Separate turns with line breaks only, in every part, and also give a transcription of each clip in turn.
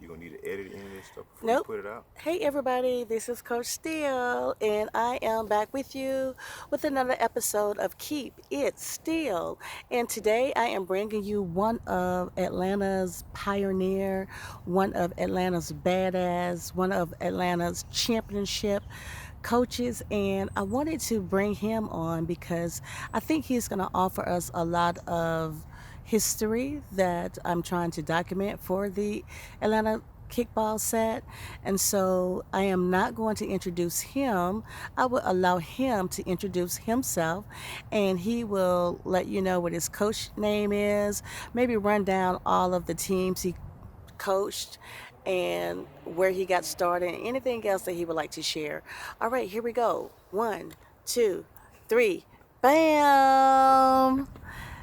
You gonna need to edit any of this stuff before you
Nope.
put it out?
Hey everybody, this is Coach Steele, and I am back with you with another episode of Keep It Still. And today I am bringing you one of Atlanta's pioneer, one of Atlanta's badass, one of Atlanta's championship coaches, and I wanted to bring him on because I think he's going to offer us a lot of history that I'm trying to document for the Atlanta kickball set. And so I am not going to introduce him. I will allow him to introduce himself, and he will let you know what his coach name is, maybe run down all of the teams he coached and where he got started and anything else that he would like to share. All right, here we go. 1, 2, 3. Bam!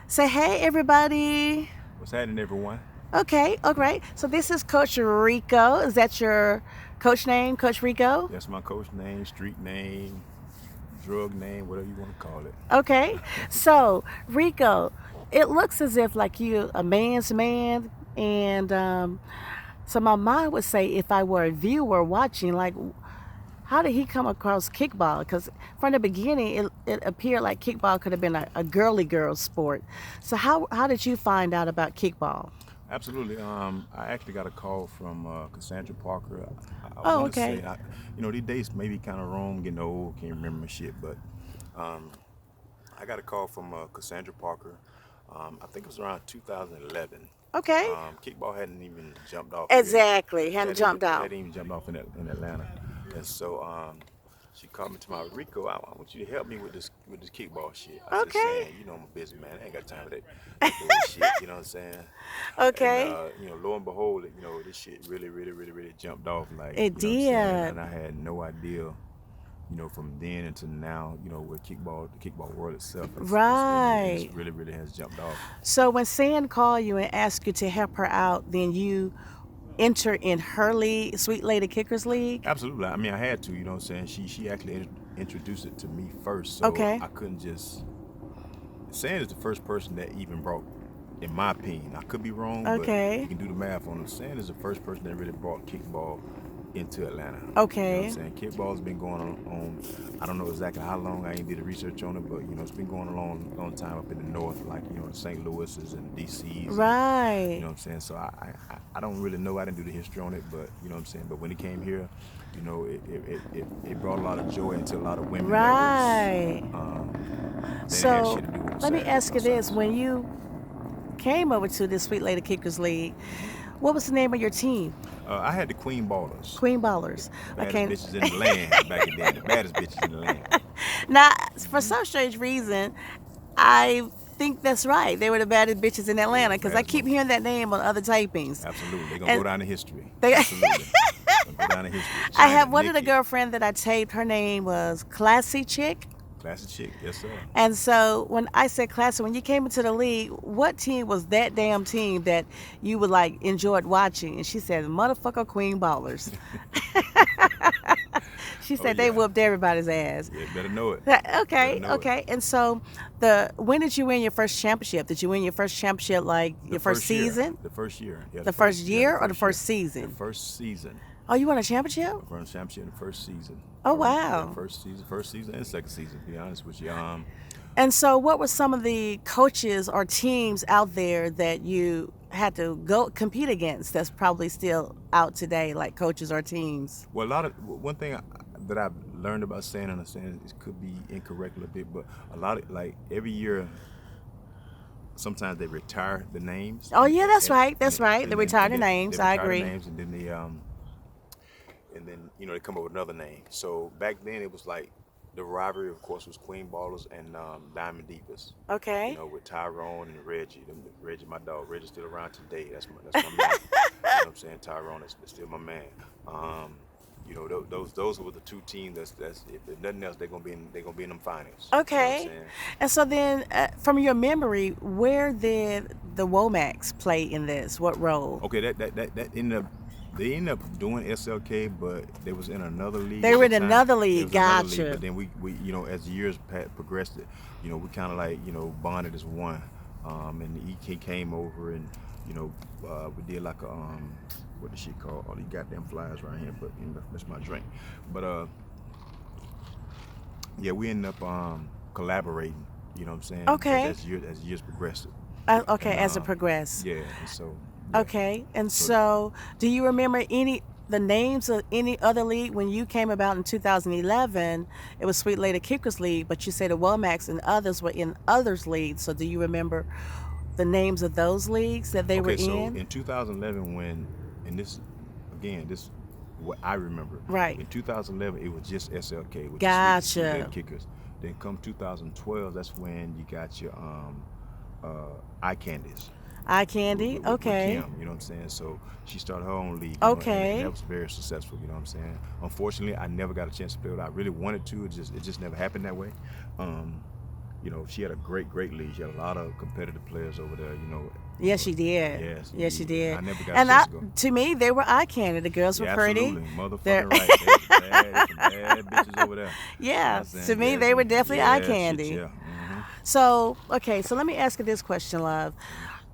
Say hey, everybody.
What's happening, everyone?
Okay, all right. So this is Coach Rico. Is that your coach name, Coach Rico?
That's my coach name, street name, drug name, whatever you want to call it.
Okay. So Rico, it looks as if like you a man's man, and so my mind would say if I were a viewer watching, like, how did he come across kickball? Because from the beginning, it appeared like kickball could have been a girly girl sport. So how did you find out about kickball?
Absolutely. I actually got a call from Cassandra Parker. I
Oh,
want to
okay.
say, these days maybe kind of wrong, getting old, can't remember shit, but um, I got a call from Cassandra Parker. I think it was around 2011.
Okay.
Kickball hadn't even jumped off here.
Exactly. Hadn't jumped
It
out.
hadn't even jumped off in Atlanta, and so she called me to my Rico. I want you to help me with this kickball shit. I said,
Okay.
saying, I'm a busy man. I ain't got time for that bullshit. You know what I'm saying? And
Okay.
lo and behold, this shit really, really, really, really jumped off. Like,
It
you know what I'm saying?
did.
And I had no idea. From then until now, with the kickball world itself,
Right.
it's really, really has jumped off.
So when San called you and asked you to help her out, then you enter in her league, Sweet Lady Kickers League.
Absolutely. I mean, I had to. You know what I'm saying? She actually introduced it to me first, so
Okay.
I couldn't just. Sam is the first person that even brought, in my opinion, I could be wrong, but you
Okay.
can do the math on it. Sam is the first person that really brought kickball into Atlanta. You know what I'm
Okay.
saying? Kickball's been going on I don't know exactly how long. I ain't did the research on it, but it's been going on a long time up in the north, like the St. Louis's and DC's. You
Right.
know what I'm saying? So I don't really know. I didn't do the history on it, but you know what I'm saying. But when it came here, it brought a lot of joy into a lot of women that was
Right.
they didn't have
So
shit to do on
let me
Saturdays
ask
or
you this:
Sundays.
when you came over to this Sweet Lady Kickers League, what was the name of your team?
I had the Queen Ballers,
Queen
the
Ballers.
baddest
Okay.
bitches in the land back in then. The baddest bitches in the land.
Now, for
Hmm.
some strange reason, I think that's right. They were the baddest bitches in
They
Atlanta
was the
because I
baddest
keep
mother.
hearing that name on other typings.
Absolutely, they're gonna go
And
down in history.
they,
Absolutely, gonna go down in history.
I
China,
have one of the
Nikki,
girlfriend that I taped. Her name was Classy Chick.
classic chick. Yes, sir.
And so when I said classy, when you came into the league, what team was that damn team that you would like enjoyed watching? And she said, motherfucker Queen Ballers. She
Oh
said they
yeah,
whooped everybody's ass.
yeah. Better know it. Better
Okay,
know it.
okay. And so when did you win your first championship? Did you win your first championship like
The
your first
first year.
season?
The first year. Yeah,
The first
the
year or the
first year.
first
The
season?
first season.
Oh, you won a championship?
I won the championship in the first season.
Oh,
Yeah,
wow.
first season and second season. To be honest with you,
And so what were some of the coaches or teams out there that you had to go compete against that's probably still out today, like coaches or teams?
well, a lot of one thing that I've learned about saying, and understand it could be incorrect a little bit, but a lot of like every year, sometimes they retire the names,
Oh, yeah, that's
and
right.
and
That's right. They retired the
they
names. I
retire the
agree.
names, and then they come up with another name. So back then it was like the rivalry, of course, was Queen Ballers and Diamond Divas.
Okay.
With Tyrone and Reggie. Reggie, my dog. Reggie's still around today. That's my man. You know what I'm saying? Tyrone is still my man. Um, those were the two teams. That's if nothing else, they're gonna be in them finals. You know what I'm
Okay.
saying?
And so then, from your memory, where did the Womacs play in this? What role?
Okay, that ended up. They ended up doing SLK, but they was in another league
They
at
were
the
in
time.
another
It
league.
was another league, but
Gotcha.
then we as the years progressed, we kind of like bonded as one. And he came over, and You know, we did like a what the shit called? All these goddamn flies right here, but that's my drink. But yeah, we ended up collaborating. You know what I'm saying?
Okay.
As years progressed,
Okay,
and
as it progressed.
yeah, and so yeah,
Okay, and
so
so do you remember the names of any other league when you came about in 2011? It was Sweet Lady Kickers League, but you say the Womax and others were in others leagues. So do you remember the names of those leagues that they were
okay, so
in?
in 2011 and this again, this what I remember.
Right.
In 2011, it was just SLK, which is Sweet Lady
Gotcha.
Kickers. Then come 2012, that's when you got your eye candies.
Eye candy.
With
Okay.
Kim, you know what I'm saying? So she started her own league, and that
Okay.
was very successful, you know what I'm saying? Unfortunately, I never got a chance to play with her. I really wanted to, it just never happened that way. Um, you know, she had a great league. She had a lot of competitive players over there,
Yes, she did.
yes,
Yes, she
indeed. And
did.
I never got a
And
chance to go.
to me, they were eye candy. The girls were
Yeah,
pretty.
absolutely.
They're
Motherfucking right. There's some bad bitches over there. You know what
yeah.
I'm saying?
To me,
Yeah,
they were definitely eye
yeah, shit,
candy.
yeah.
So, okay, so let me ask you this question, love.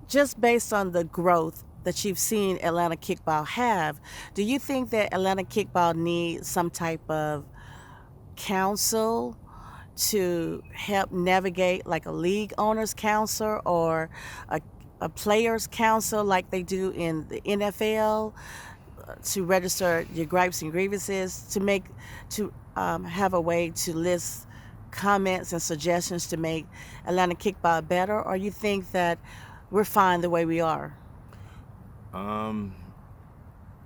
Just based on the growth that you've seen Atlanta kickball have, do you think that Atlanta kickball needs some type of council to help navigate, like a league owners council or a, a players council like they do in the NFL, to register your gripes and grievances, to have a way to list comments and suggestions to make Atlanta kickball better, or you think that we're fine the way we are?
Um,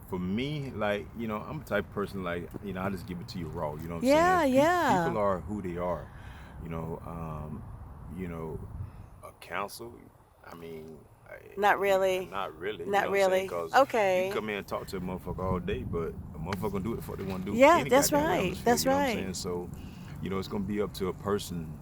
for me, like, I'm the type of person, like, I just give it to you raw, you know what I'm saying?
Yeah, yeah.
People are who they are, you know, um, you know, a council, I mean,
Not really.
not really, you
Not
know what I'm saying?
really.
Because you can
Okay.
come in and talk to a motherfucker all day, but a motherfucker gonna do what the fuck they want to do
Yeah,
any
that's
goddamn way on
right.
this field,
That's
you know what I'm
right.
saying? So, it's gonna be up to a person,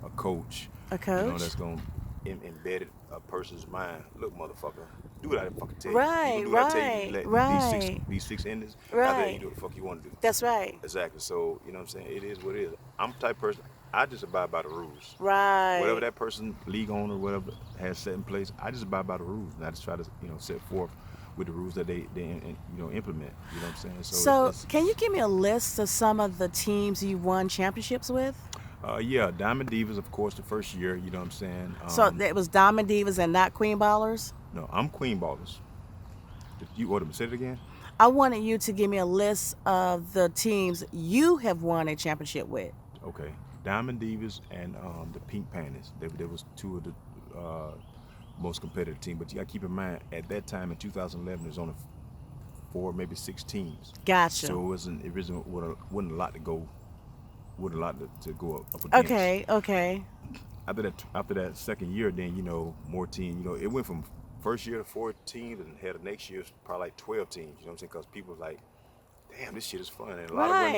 a coach,
A coach?
that's gonna embed it a person's mind. Look, motherfucker, do what I fucking tell you. You gonna
Right,
do what I tell you.
right,
Let
right,
these six endings. After that, you
right.
do what the fuck you want to do.
That's right.
Exactly. So, you know what I'm saying? It is what it is. I'm the type of person, I just abide by the rules. Whatever
Right.
that person, league owner, whatever, has set in place, I just abide by the rules. And I just try to, set forth with the rules that they implement. You know what I'm saying? So
So, can you give me a list of some of the teams you won championships with?
yeah, Diamond Divas, of course, the first year, you know what I'm saying?
So, it was Diamond Divas and not Queen Ballers?
No, I'm Queen Ballers. You ordered me, say it again?
I wanted you to give me a list of the teams you have won a championship with.
Okay. Diamond Divas and the Pink Panthers. They was two of the most competitive teams. But you got to keep in mind, at that time in 2011, there was only 4, maybe 6 teams.
Gotcha.
So it wasn't a lot to go, wasn't a lot to go up against.
Okay, okay.
After that second year, then more teams. It went from first year to 4 teams, and had the next year probably like 12 teams. You know what I'm saying? Because people was like, damn, this shit is fun, and a lot of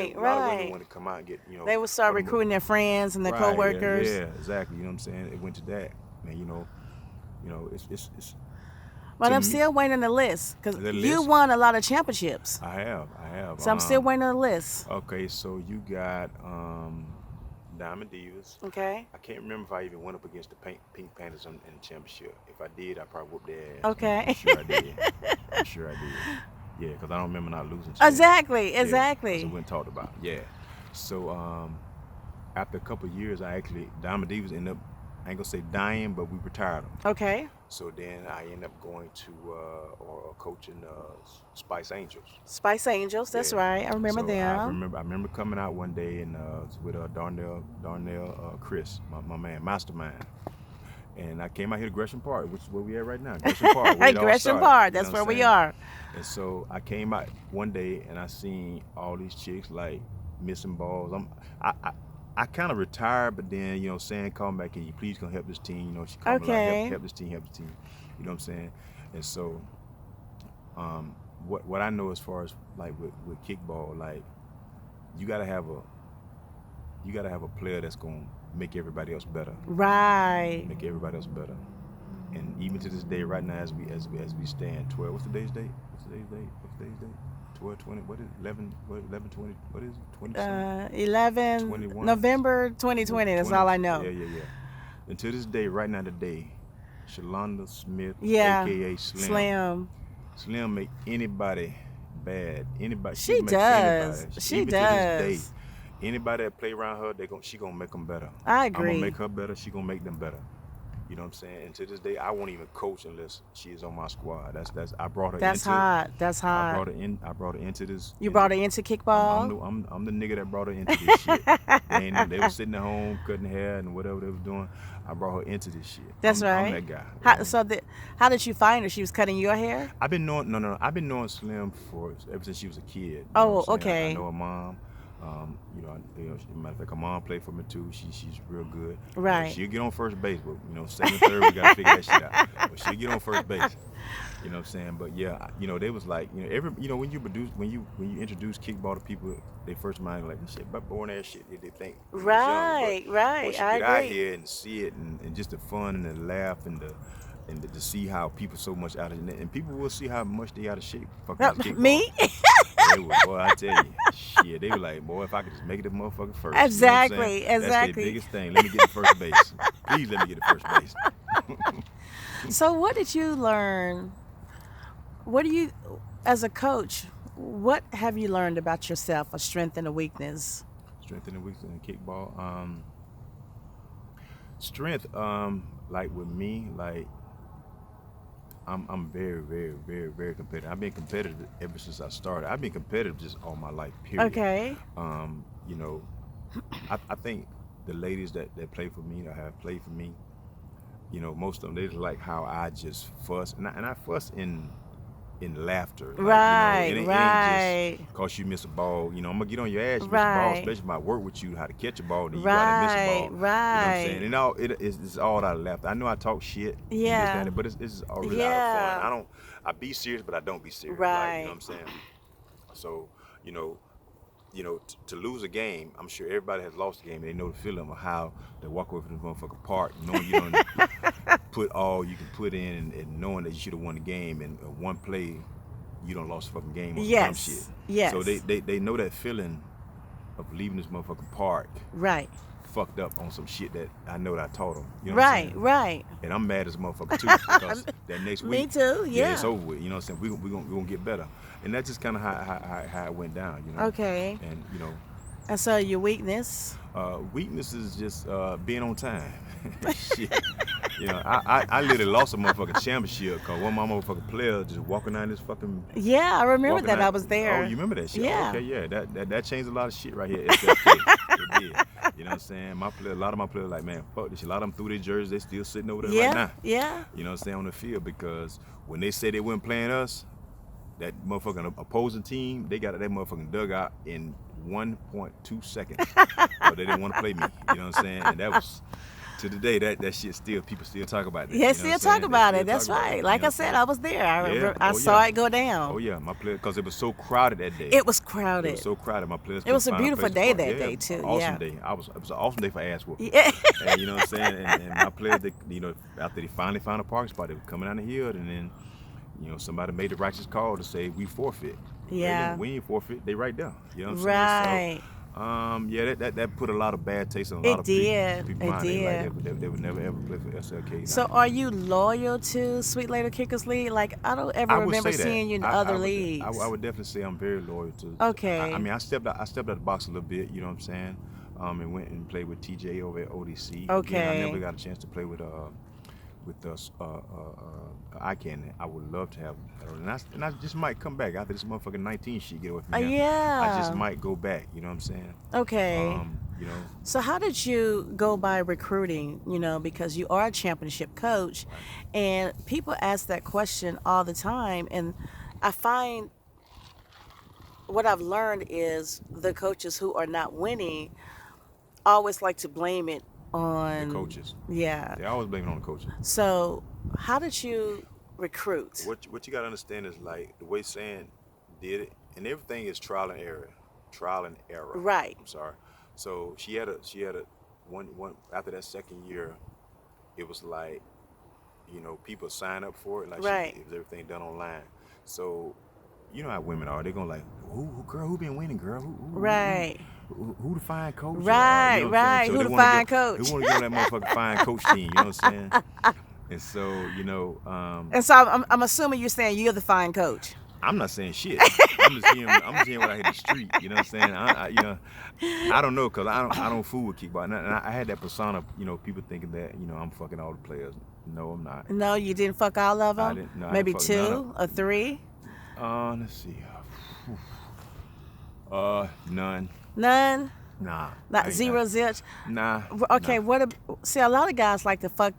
women want to come out and get
They would start recruiting their friends and their
right,
coworkers.
yeah, exactly. You know what I'm saying? It went to that, man. It's
But
to
I'm
me,
still waiting on the list because
the
you
list.
won a lot of championships.
I have.
So I'm still waiting on the list.
Okay, so you got Diamond Divas.
Okay.
I can't remember if I even went up against the Pink Panthers in the championship. If I did, I probably whooped their ass.
Okay.
I'm sure I did. I'm sure I did. Yeah, because I don't remember not losing. To them.
Exactly,
Yeah,
exactly.
because it wasn't talked about. Yeah. So after a couple of years, Diamond Divas ended up, I ain't gonna say dying, but we retired them.
Okay.
So then I ended up going to or coaching Spice Angels.
Spice Angels, that's
Yeah.
right. I remember
So
them.
I remember coming out one day and with Darnell Chris, my man, Mastermind. And I came out here to Gresham Park, which is where we at right now. Gresham Park. Where it all
Gresham
started,
Park,
you know
that's
what
where
I'm
we
saying?
are.
And so I came out one day and I seen all these chicks like missing balls. I kind of retired, but then saying, "Call me back, can you please come help this team?" She called me like,
Okay.
help this team, help this team. You know what I'm saying? And so, what I know as far as like with kickball, like you gotta have a player that's gonna make everybody else better.
Right.
Make everybody else better. And even to this day, right now, as we stand, 12. What's today's date? What's today's date? 12, 20. What is it? 11? What? 11, 20. What is it? 20.
11
21.
November 2020. That's all I know.
Yeah. And to this day, right now today, Shalonda Smith,
Yeah,
aka Slim.
Slim.
Slim make anybody bad. Anybody, she
She
make
does.
anybody.
She
Even to this day,
does.
anybody that play around her, she gonna make them better.
I
I'm gonna
agree.
make her better. She gonna make them better. You know what I'm saying? And to this day, I won't even coach unless she is on my squad. That's. I brought her
That's
into.
hot. That's
I
hot.
brought her in. I brought her into this.
You brought her into kickball?
I'm the nigga that brought her into this shit. They were sitting at home cutting hair and whatever they was doing. I brought her into this shit.
That's right.
I'm that guy.
How did you find her? She was cutting your hair?
I've been knowing no. I've been knowing Slim ever since she was a kid. You
Oh,
know what I'm saying?
okay.
I know her mom. Matter of fact, her mom played for me too. She's real good.
Right.
She'll get on first base, but second, third, we gotta figure that shit out. But she'll get on first base. You know what I'm saying? But yeah, they was like, when you introduce kickball to people, they first mind like, this shit, but boring ass shit. They think.
Right.
Once you
I
get out
agree.
here and see it, and just the fun and the laugh and to see how people so much out of it, and people will see how much they out of shape. Fucking kickball.
Me?
They were, boy, I tell you, shit. They were like, boy, if I could just make it the motherfucker first.
Exactly,
You know what I'm saying? That's
exactly.
the biggest thing. Let me get to first base. Please let me get to first base.
So what did you learn? As a coach, what have you learned about yourself, a strength and a weakness?
Strength and weakness in kickball. Strength, like with me, like I'm very, very, very, very competitive. I've been competitive ever since I started. I've been competitive just all my life, period.
Okay.
I think the ladies that play for me, that have played for me, most of them, they just like how I just fuss, and I fuss in laughter. Like,
Right,
it ain't
right.
just cause you miss a ball. I'm gonna get on your ass, you miss a ball,
Right.
especially if I work with you how to catch a ball, then you gotta miss a ball. You know what I'm saying? And it's all out of laughter. I know I talk shit, and this,
Yeah.
that, but it's all really out of fun. I be serious, but I don't be serious. Like,
Right.
you know what I'm saying? So, to lose a game, I'm sure everybody has lost a game. They know the feeling of how to walk away from the motherfucking park, knowing you don't put all you can put in, and knowing that you should have won the game, and one play, you don't lost the fucking game on some dumb shit.
Yes.
So they know that feeling of leaving this motherfucking park
Right.
fucked up on some shit that I know that I taught them. You know what I'm
Right.
saying?
Right.
And I'm mad as a motherfucker too, because that next week,
Me too. Yeah.
it's over with. You know what I'm saying? We gonna get better, and that's just kind of how it went down.
Okay.
And
And so your weakness?
weakness is just being on time. Shit. I literally lost a motherfucking championship because one of my motherfucking players just walking down this fucking.
Yeah, I remember
walking
that.
down-
I was there.
Oh, you remember that shit?
Yeah.
Okay, yeah. That changed a lot of shit right here. At SFK. It did. You know what I'm saying? A lot of my players like, man, fuck this shit. A lot of them threw their jerseys. They still sitting over there right now.
Yeah.
You know what I'm saying, on the field, because when they said they weren't playing us, that motherfucking opposing team, they got that motherfucking dugout in 1.2 seconds. But they didn't want to play me. You know what I'm saying? And that was, to today, that shit still, people still talk about that.
Yeah,
you know
still
what I'm saying?
talk about
They
it.
still
That's
talk about it,
right.
you
Like
know
I
what I'm
said,
saying?
I was there. I remember.
Yeah.
I
Oh,
saw
yeah.
it go down.
Oh yeah, my players, because it was so crowded that day.
It was
It
crowded.
was so crowded. My players.
It was a
couldn't find
beautiful
place to
day
park.
that
Yeah,
day, too.
Awesome
Yeah.
day. It was an awesome day for ass whooping.
Yeah.
And you know what I'm saying? And my players, after they finally found a parking spot, they were coming down the hill, and then, somebody made the righteous call to say we forfeit.
Yeah.
We ain't forfeit. They right there. You know what I'm saying?
Right.
So, that put a lot of bad taste in a lot
It
of
did.
people's
It
mind.
did.
They would never ever play for SLK.
So are you loyal to Sweet Lady Kickers League? Like, I don't ever
I would
remember
say that.
seeing you in
I
other
would-
leagues.
I would definitely say I'm very loyal to.
Okay.
I mean, I stepped out of the box a little bit. You know what I'm saying? And went and played with TJ over at ODC. Again,
Okay.
I never got a chance to play with ICANN. I would love to have, and I just might come back after this motherfucking 19 shit get away from me.
Yeah.
I just might go back. You know what I'm saying?
Okay.
You know.
So how did you go by recruiting, because you are a championship coach, and people ask that question all the time, and I find what I've learned is the coaches who are not winning always like to blame it on
The coaches.
Yeah.
They always blame it on the coaches.
So how did you recruit?
What you gotta understand is, like, the way Sand did it, and everything is trial and error.
Right.
I'm sorry. So she had a one after that second year, it was like, people sign up for it, like,
Right.
it was everything done online. So you know how women are. They're gonna like, who been winning, girl?
Right.
Who the fine coach?
Right,
You know what I'm saying?
right.
So
Who
they
the
wanna
fine
go-
coach?
They want to get on that motherfucking fine coach team. You know what I'm saying? And so,
And so I'm assuming you're saying you're the fine coach.
I'm not saying shit. I'm just hearing what I hear in the street. You know what I'm saying? I don't know, cause I don't fool with kickball. And I had that persona. People thinking that I'm fucking all the players. No, I'm not.
No, you didn't fuck all of them.
I didn't. No,
Maybe
I didn't fuck none
two or three.
Let's see. None.
None.
Nah.
Not zero zilch.
Nah.
Okay.
Nah.
See, a lot of guys like to fuck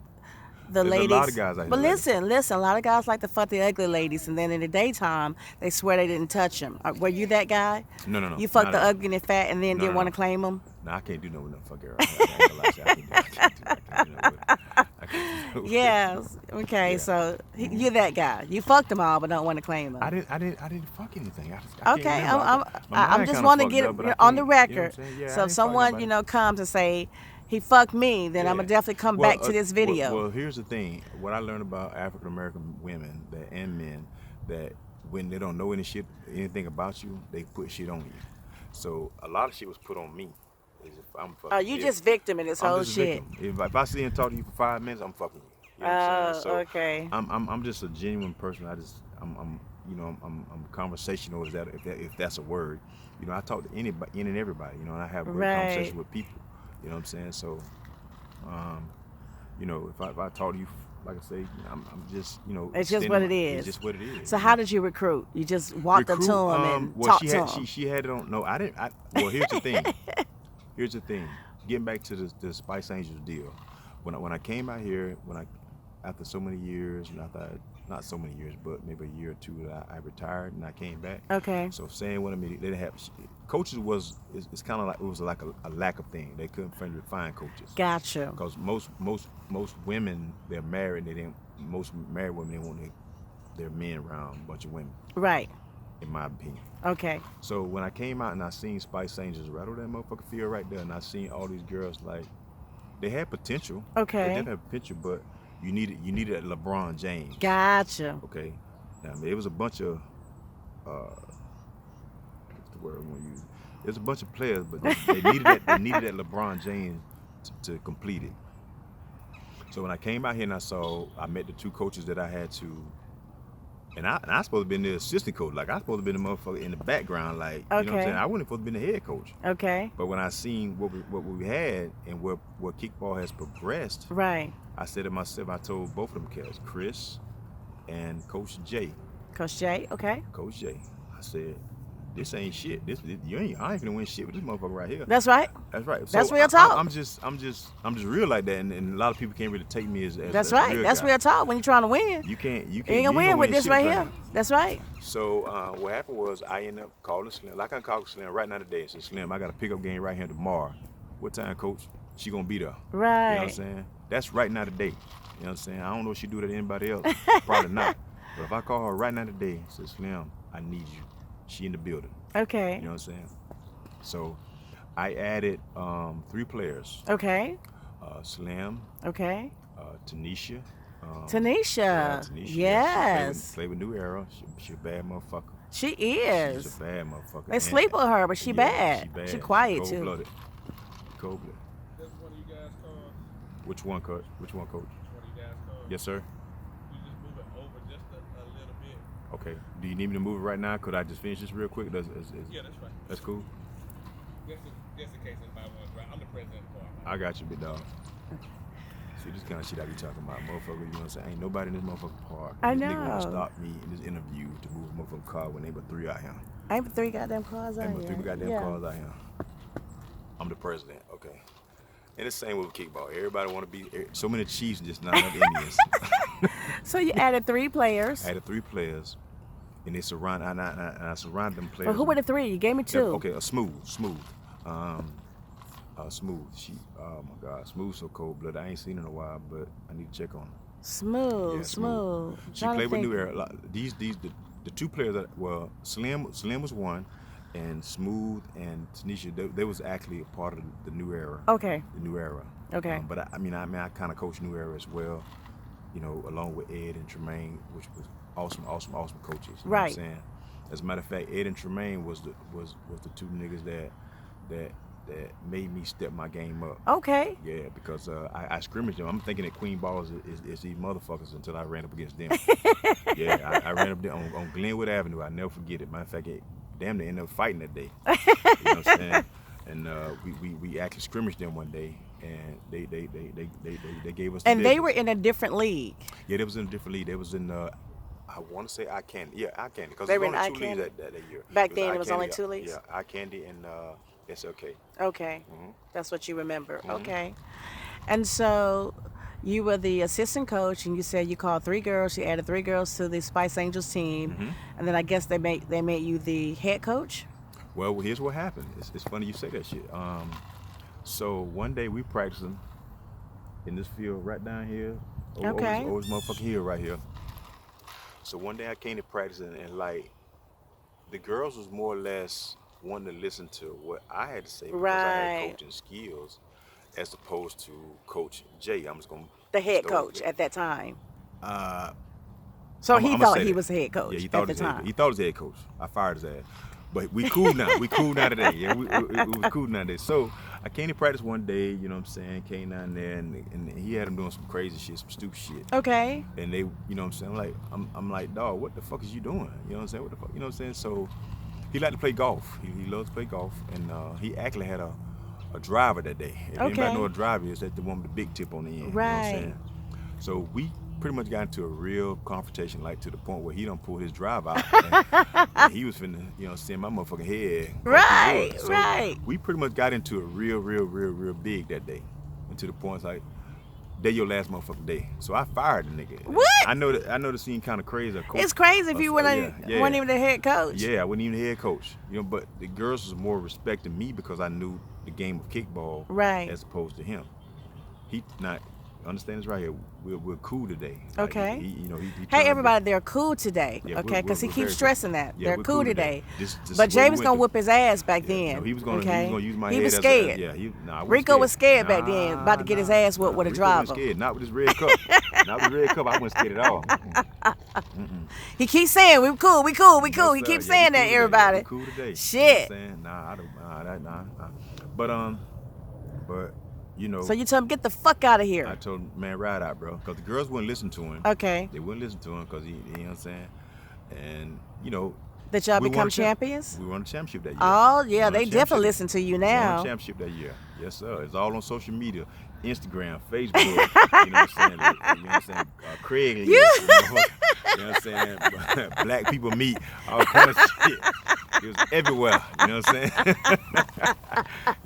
the
There's
ladies.
a lot of guys out here
But
like
listen. A lot of guys like to fuck the ugly ladies, and then in the daytime they swear they didn't touch them. Were you that guy?
No.
You fucked
not
the
at all.
ugly and the fat, and then didn't want to claim them.
Nah, I can't do no with no fuck girl. I can't do no with it. I can't do no with it.
Yes. Okay.
Yeah.
So you're that guy. You fucked them all, but don't want to claim them.
I didn't fuck anything. I
Okay,
can't remember. My
I'm
mind
just
kinda
want to
fucked
get
up, but I
it on the
can't, you know what I'm
record.
saying? Yeah, I
So if
ain't fucking
someone
nobody.
comes and say he fucked me, then I'm gonna definitely come back to this video.
Well, here's the thing. What I learned about African American women and men, that when they don't know anything about you, they put shit on you. So a lot of shit was put on me. If I'm fucking,
You just victim in this
I'm
whole
just a
shit.
victim. If I sit and talk to you for 5 minutes, I'm fucking you. You know what I'm saying? So
Okay.
I'm just a genuine person. I'm conversational. If that's a word? I talk to anybody, and everybody. And I have great conversations with people. You know what I'm saying? So, if I talk to you, like I say, I'm just,
It's just what it is.
It's just what it is.
So how did you recruit? You just walked up to him and
well,
talked to him.
she had it on. No, I didn't. Well, here's the thing. Here's the thing. Getting back to the Spice Angels deal. When I came out here, after so many years, and not so many years, but maybe a year or two, that I retired and I came back.
Okay.
So saying what I mean, they didn't have coaches it's kind of like it was like a lack of thing. They couldn't find coaches.
Gotcha.
Because most women, they're married. Most married women, they want their men around a bunch of women.
Right.
In my opinion.
Okay.
So when I came out and I seen Spice Angels right over that motherfucking field right there, and I seen all these girls, like, they had potential.
Okay.
They didn't have potential, but you needed a LeBron James.
Gotcha.
Okay. Now, I mean, it was a bunch of what's the word I want to use? There's a bunch of players, but they needed that LeBron James to complete it. So when I came out here and I met the two coaches that I had to. And I supposed to be the assistant coach. Like, I supposed to be the motherfucker in the background. Like, you know what I'm saying? I wasn't supposed to be the head coach.
Okay.
But when I seen what we had and where kickball has progressed,
right.
I said to myself, I told both of them kids, Chris and Coach J.
Coach J, okay.
Coach J. I said, this ain't shit. I ain't gonna win shit with this motherfucker right here.
That's right.
That's right.
That's
so
real talk.
I'm just real like that, and a lot of people can't really take me as
That's
as
right.
real
That's
guy.
real talk when you're trying to win.
You can't
gonna win with this right here. That's right.
So what happened was I ended up calling Slim. Like I called Slim right now today and said, Slim, I got a pickup game right here tomorrow. What time, coach? She gonna be there.
Right.
You know what I'm saying? That's right now today. You know what I'm saying? I don't know if she do that to anybody else. Probably not. But if I call her right now today and say, Slim, I need you. She in the building.
Okay.
You know what I'm saying? So I added 3 players.
Okay.
Slim.
Okay.
Tanisha.
Tanisha.
Tanisha.
Yes.
She play with New Era. She a bad motherfucker.
She is.
She's a bad motherfucker.
They sleep with her, but she bad.
She bad.
She quiet
she
too.
Cold-blooded. Cold-blooded.
That's one of you guys called.
Which one, coach? Which one, coach?
One of you guys called.
Yes, sir.
You just move it over just a little bit.
Okay. Do you need me to move it right now? Could I just finish this real quick?
Yeah, that's fine.
That's cool.
Just in case anybody wants, right? I'm the president of the park.
I got you, big dog. See, this kind of shit I be talking about, motherfucker. You know what I'm saying? Ain't nobody in this motherfucking park.
I
This nigga
know.
wanna stop me in this interview to move a motherfucking car when they but 3 out here.
Ain't but 3 goddamn cars out
Ain't
here.
but 3 goddamn
Yeah.
cars out here. I'm the president, okay. And it's the same with kickball. Everybody want to be so many Chiefs and just not enough Indians.
So you added 3 players.
I added 3 players, and they surround. And I surrounded them players.
But who were the 3? You gave me 2.
Okay, smooth. Smooth. She, oh my God, Smooth so cold blooded. I ain't seen her in a while, but I need to check on her.
Smooth,
Yeah,
smooth.
She played with New Era. The 2 players that Slim was one, and Smooth and Tanisha, they was actually a part of the New Era.
Okay.
The New Era.
Okay.
But I kind of coached New Era as well, along with Ed and Tremaine, which was awesome coaches. You know what I'm saying? As a matter of fact, Ed and Tremaine was the 2 niggas that that made me step my game up.
Okay.
Yeah, because I scrimmaged them. I'm thinking that Queen Balls is these motherfuckers until I ran up against them. Yeah, I ran up there on Glenwood Avenue. I never forget it. Matter of fact, damn, they ended up fighting that day. You know what I'm saying? And we actually scrimmaged them one day, and they gave us.
And they were in a different league.
Yeah, they was in a different league. They was in I want to say Eye Candy. Yeah, Eye Candy. Because
They
there
were
was
in
only two
Eye
leagues
Candy?
that year.
Back then,
Eye
it was
Candy,
only two leagues?
Yeah, Eye Candy and SLK.
Okay.
Mm-hmm.
That's what you remember.
Mhm.
Okay. And so you were the assistant coach, and you said you called 3 girls. You added 3 girls to the Spice Angels team,
Mm-hmm.
and then I guess they made you the head coach.
Well, here's what happened. It's funny you say that shit. So one day we practicing in this field right down here.
Okay.
Over this motherfucking hill right here. So one day I came to practice and like the girls was more or less wanting to listen to what I had to say because I
Right.
had coaching skills as opposed to Coach Jay. I'm just gonna
The head
throw it
coach
there.
at that time.
Uh,
So
I'ma
he
say
thought he
that.
was the head coach
Yeah, he
at
thought
the
he was head,
time.
he thought he was head coach. I fired his ass. But we cool now. We cool now today. Yeah, we was cool now today. So I came to practice one day, you know what I'm saying, came down there and he had him doing some crazy shit, some stupid shit.
Okay.
And they, you know what I'm saying, like I'm like, dog, what the fuck is you doing? You know what I'm saying? What the fuck? You know what I'm saying? So he liked to play golf. He loves to play golf, and he actually had a driver that day. If anybody
Okay.
know what a driver is, that's the one with the big tip on the end. You know what
Right.
I'm saying? So we pretty much got into a real confrontation, like to the point where he done pulled his driver out, and he was finna, you know, send my motherfucking head. across the
Right,
wood. So
right.
we pretty much got into a real big that day, and to the point it's like, they your last motherfucking day. So I fired the nigga.
What?
I know that seemed kind of crazy. Of course.
It's crazy if you weren't
yeah.
even the head coach.
Yeah, I wasn't even the head coach. You know, but the girls was more respecting me because I knew the game of kickball
Right.
as opposed to him. He not understand this right here. We're cool today. Like,
Okay.
he trying
Hey,
to-
everybody, they're cool today.
Yeah,
Okay, because he
we're
keeps
very cool.
stressing that.
Yeah,
They're
we're
cool today.
This
But
is what
Jay
we
was
went
gonna
through.
whoop his ass back
Yeah,
then.
no, he was gonna
okay?
use my
He
head
was
as
scared.
I wasn't
Rico was scared back
Nah,
then, about to get his ass whooped with a
Rico
driver.
wasn't scared. Not with his red cup. Not with his red cup. I wasn't scared at all. Mm-mm.
He keeps saying we cool. He
No,
keeps
sir.
saying
Yeah, we
that,
cool today.
everybody.
Yeah, we cool today.
Shit.
You know what I'm saying? Nah, I don't. Nah. But you know,
So you tell him get the fuck out of
I
here.
told him, man, ride out, bro, because the girls wouldn't listen to him.
Okay.
They wouldn't listen to him because you know what I'm saying. And you know,
That y'all
we
become
won a champ-
champions?
We won a championship that year.
Oh
We
yeah,
won a
they definitely
championship.
listen to you
We won a
now.
championship that year. Yes, sir. It's all on social media, Instagram, Facebook. You know what I'm saying? You know what I'm saying? Craigslist. You know what I'm saying? Black people meet, all kind of shit. It was everywhere. You know what I'm saying?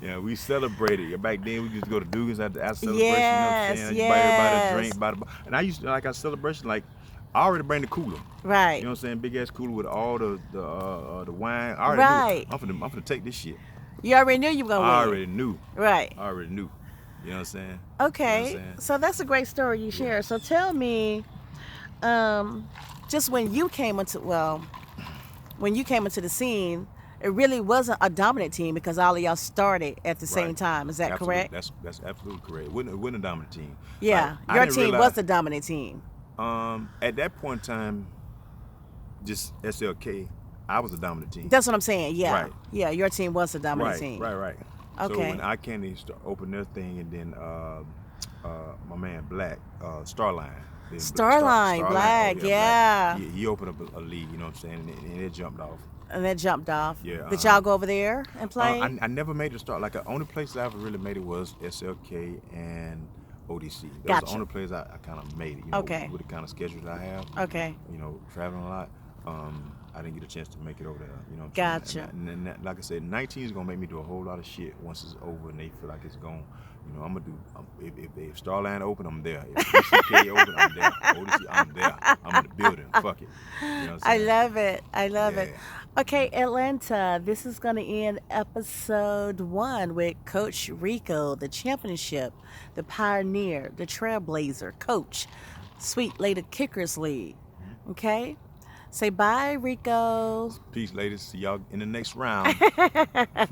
Yeah, we celebrated. Back then, we used to go to Dugan's after celebration.
Yes,
you know what I'm saying? You buy everybody
yes.
a drink. And I used to, like, our celebration, like, I already bring the cooler.
Right.
You know what I'm saying? Big ass cooler with all the wine. I already
Right.
knew. I'm finna take this shit.
You already knew you were gonna
I
win.
already knew.
Right.
I already knew. You know what I'm saying?
Okay.
You know what I'm saying?
So that's a great story you share. So tell me, just when you came into the scene, it really wasn't a dominant team because all of y'all started at the same
Right.
time. Is that
Absolutely.
correct?
That's absolutely correct. It wasn't a dominant team.
Yeah.
I
Your
didn't
team
realize-
was the dominant team.
At that point in time, just SLK, I was a dominant team.
That's what I'm saying. Yeah.
Right.
Yeah. Your team was the dominant
right,
team.
right. So
Okay.
when I Candy opened their thing, and then my man Black, Starline.
Starline, Black, yeah.
He opened up a league, you know what I'm saying, and it jumped off.
And that jumped off.
Yeah,
Did y'all go over there and play?
I never made it start. Like the only place I ever really made it was SLK and ODC. Those are
Gotcha.
the only places I kind of made it. You know,
Okay.
With the kind of schedule that I have.
Okay.
You know, traveling a lot. I didn't get a chance to make it over there. You know what I'm
Gotcha.
saying? And then, like I said, 19 is gonna make me do a whole lot of shit once it's over and they feel like it's gone. You know, I'm gonna do. If Starline open, I'm there. If CK open, I'm there. ODC, I'm there. I'm in the building. Fuck it. You know what I'm
I
saying?
love it. I love it.
Yeah.
Okay, Atlanta, this is going to end episode 1 with Coach Rico, the championship, the pioneer, the trailblazer, coach, Sweet Lady Kickers League. Okay? Say bye, Rico.
Peace, ladies. See y'all in the next round.